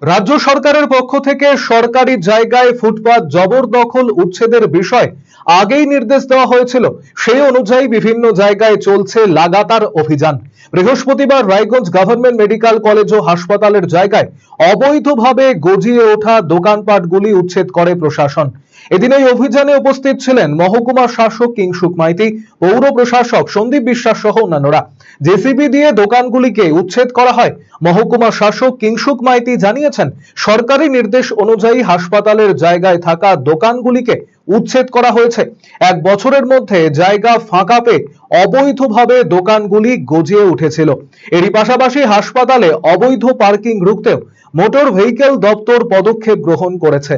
রাজ্য সরকারের পক্ষ থেকে সরকারি জায়গায় ফুটপাত জবরদখল উচ্ছেদের বিষয় আগেই নির্দেশ দেওয়া হয়েছিল। সেই অনুযায়ী বিভিন্ন জায়গায় চলছে লাগাতার অভিযান। বৃহস্পতিবার রায়গঞ্জ গভর্নমেন্ট মেডিকেল কলেজ ও হাসপাতালের জায়গায় অবৈধভাবে গজিয়ে ওঠা দোকানপাটগুলি উচ্ছেদ করে প্রশাসন। এদিন এই অভিযানে উপস্থিত ছিলেন মহকুমা শাসক কিংসুক মাইতি, পৌর প্রশাসক সন্দীপ বিশ্বাস সহ অন্যান্যরা। জেসিবি দিয়ে দোকানগুলিকে উচ্ছেদ করা হয়। মহকুমা শাসক কিংসুক মাইতি জানিয়েছেন, সরকারি নির্দেশ অনুযায়ী হাসপাতালের জায়গায় থাকা দোকানগুলিকে উচ্ছেদ করা হয়েছে। 1 বছরের মধ্যে জায়গা ফাঁকা পেয়ে অবৈধভাবে দোকানগুলি গজিয়ে উঠেছিল। এরই পাশাপাশি হাসপাতালে অবৈধ পার্কিং রুখতেও মোটর ভেহিকেল দপ্তর পদক্ষেপ গ্রহণ করেছে।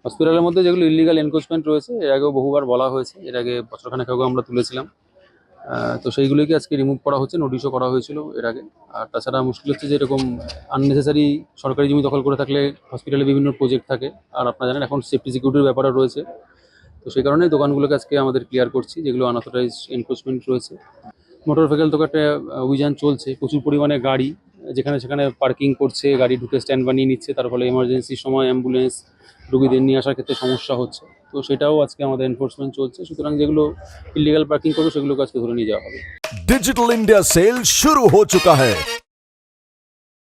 হসপিটালের মধ্যে যেগুলো ইলিগাল এনক্রোচমেন্ট রয়েছে, এর আগেও বহুবার বলা হয়েছে, এর আগে বছরখানেক আগেও আমরা তুলেছিলাম। তো সেইগুলোকে আজকে রিমুভ করা হচ্ছে, নোটিশও করা হয়েছিল এর আগে। আর তাছাড়া মুশকিল হচ্ছে যে এরকম আননেসেসারি সরকারি জমি দখল করে থাকলে হসপিটালে বিভিন্ন প্রজেক্ট থাকে, আর আপনারা জানেন এখন সেফটি সিকিউরিটির ব্যাপারও রয়েছে। তো সেই কারণেই দোকানগুলোকে আজকে আমাদের ক্লিয়ার করছি, যেগুলো আনঅথরাইজ এনক্রোচমেন্ট রয়েছে। মোটর ভেহিকেল তো একটা অভিযান চলছে, প্রচুর পরিমাণে গাড়ি যেখানে সেখানে পার্কিং করছে, গাড়ি ঢুকে স্ট্যান্ড বানিয়ে নিচ্ছে, তার ফলে এমার্জেন্সির সময় অ্যাম্বুলেন্স রোগীদের নিয়ে আসার ক্ষেত্রে সমস্যা হচ্ছে। তো সেটাও আজকে আমাদের এনফোর্সমেন্ট চলছে। সুতরাং যেগুলো ইলিগাল পার্কিং করবে সেগুলোকে আজকে ধরে নিয়ে যাওয়া হবে। डिजिटल इंडिया सेल शुरू हो चुका है।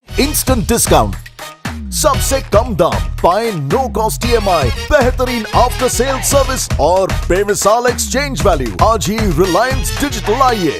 इंस्टेंट डिस्काउंट, सबसे कम दाम, पाए नो कॉस्ट EMI, बेहतरीन आफ्टर सेल सर्विस और बेमिसाल एक्सचेंज वैल्यू। आज ही रिलायंस डिजिटल आइए।